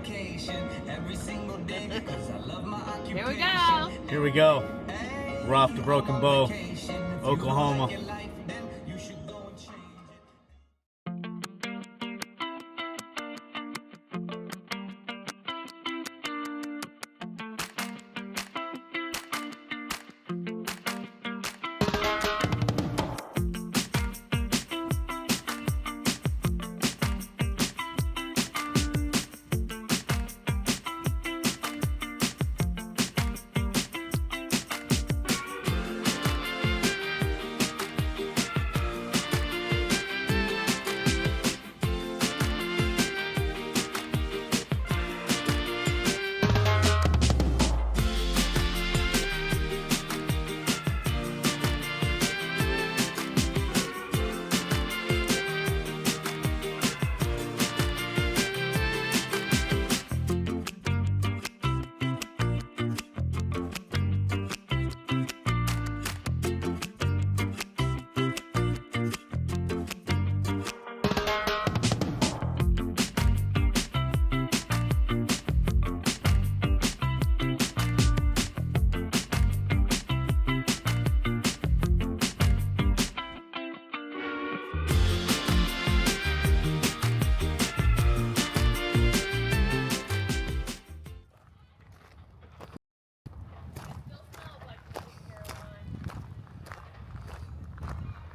Here we go. Here we go. We're off to Broken Bow, Oklahoma.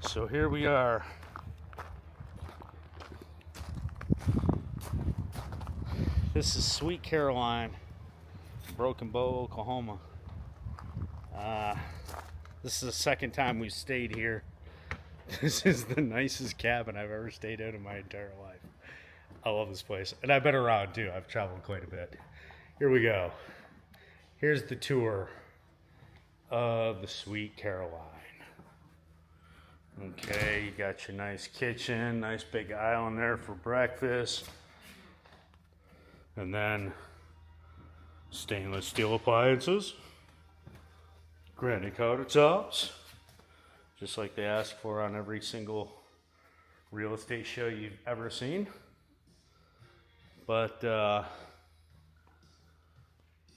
So here we are. This is Sweet Caroline, Broken Bow, Oklahoma. This is the second time we've stayed here. This is the nicest cabin I've ever stayed in my entire life. I love this place. And I've been around too. I've traveled quite a bit. Here we go. Here's the tour of the Sweet Caroline. Okay, you got your nice kitchen, nice big island there for breakfast. And then stainless steel appliances, granite countertops, just like they ask for on every single real estate show you've ever seen. But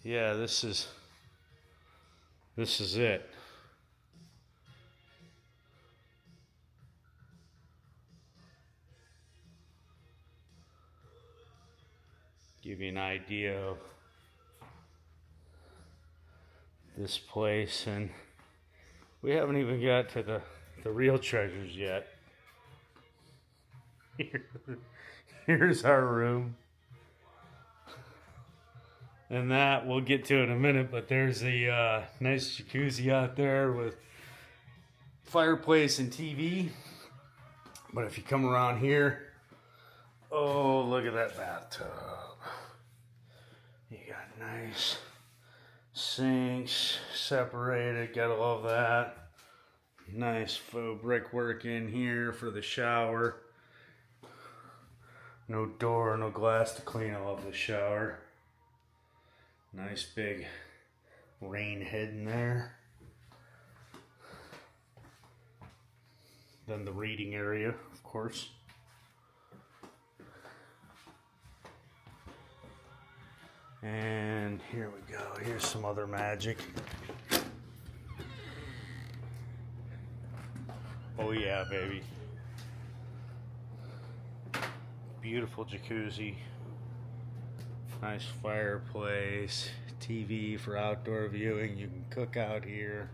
yeah, this is it. Give you an idea of this place, and we haven't even got to the real treasures yet. Here's our room, and that we'll get to in a minute, but there's a nice jacuzzi out there with fireplace and TV. But if you come around here, oh, look at that bathtub. You got nice sinks separated, gotta love that. Nice faux brickwork in here for the shower. No door, no glass to clean. I love the shower. Nice big rain head in there. Then the reading area, of course. And here we go. Here's some other magic. Oh yeah, baby. Beautiful jacuzzi. Nice fireplace. TV for outdoor viewing. You can cook out here.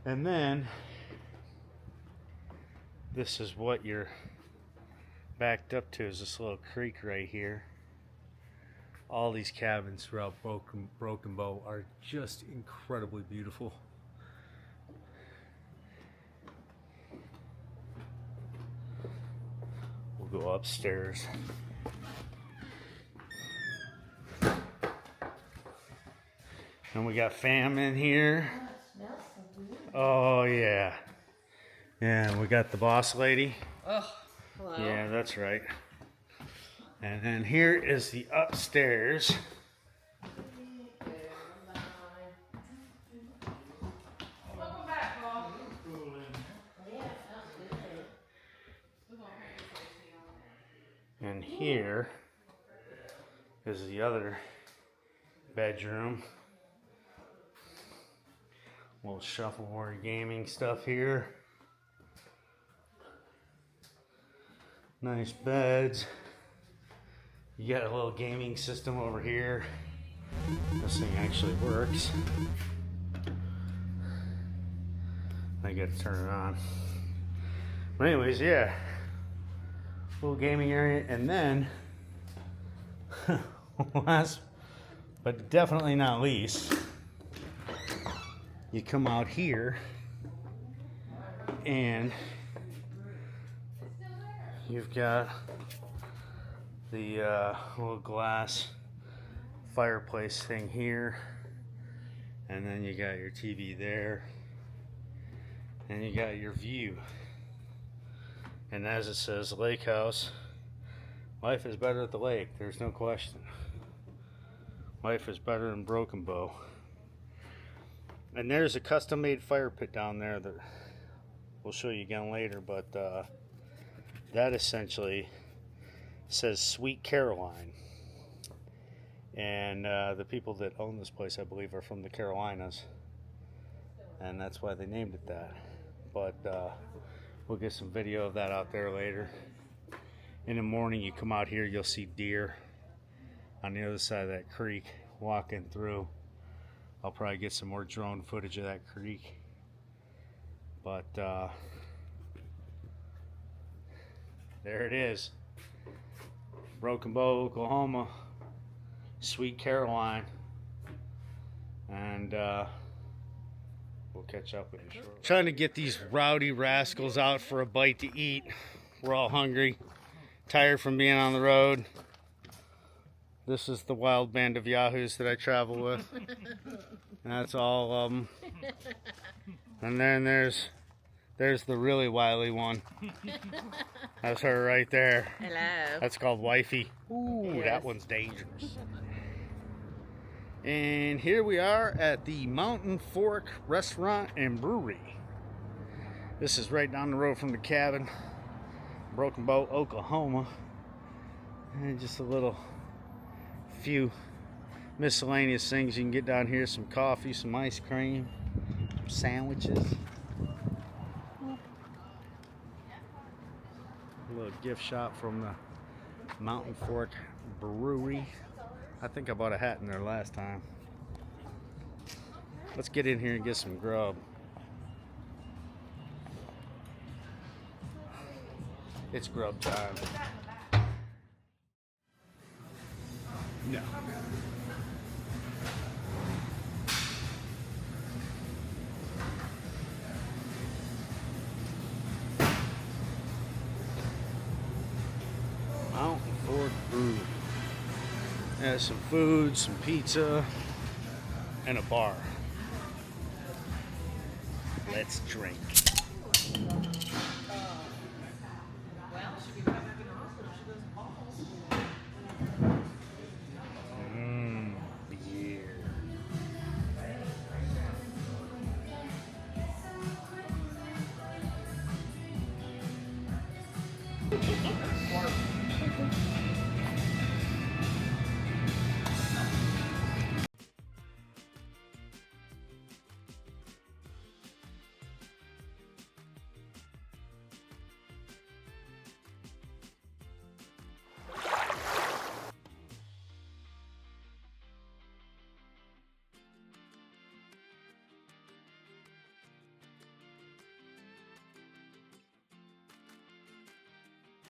And then this is what you're backed up to, is this little creek right here. All these cabins throughout Broken Bow are just incredibly beautiful. We'll go upstairs. And we got fam in here. Oh yeah. Yeah, and we got the boss lady. Oh, hello. Yeah, that's right. And then here is the upstairs. Welcome back, Paul. And here This is the other bedroom. Little shuffleboard gaming stuff here. Nice beds. You got a little gaming system over here. This thing actually works. I got to turn it on. But anyways, yeah. Little gaming area. And then, last but definitely not least, you come out here and you've got the little glass fireplace thing here, and then you got your TV there, and you got your view. And as it says, lake house, life is better at the lake, there's no question. Life is better in Broken Bow. And there's a custom made fire pit down there that we'll show you again later, but that essentially says Sweet Caroline. And the people that own this place, I believe, are from the Carolinas, and that's why they named it that. But we'll get some video of that out there later. In the morning, you come out here, you'll see deer on the other side of that creek walking through. I'll probably get some more drone footage of that creek. But there it is. Broken Bow, Oklahoma. Sweet Caroline. And we'll catch up with you shortly. Trying to get these rowdy rascals out for a bite to eat. We're all hungry, tired from being on the road. This is the wild band of yahoos that I travel with. That's all of them. And then there's the really wily one. That's her right there. Hello. That's called Wifey. Ooh, Yes. That one's dangerous. And here we are at the Mountain Fork Restaurant and Brewery. This is right down the road from the cabin, Broken Bow, Oklahoma. And just a little few miscellaneous things you can get down here: some coffee, some ice cream, some sandwiches. A little gift shop from the Mountain Fork Brewery. I think I bought a hat in there last time. Let's get in here and get some grub. It's grub time. No. Mountain Fork Brewery. Has some food, some pizza, and a bar. Let's drink.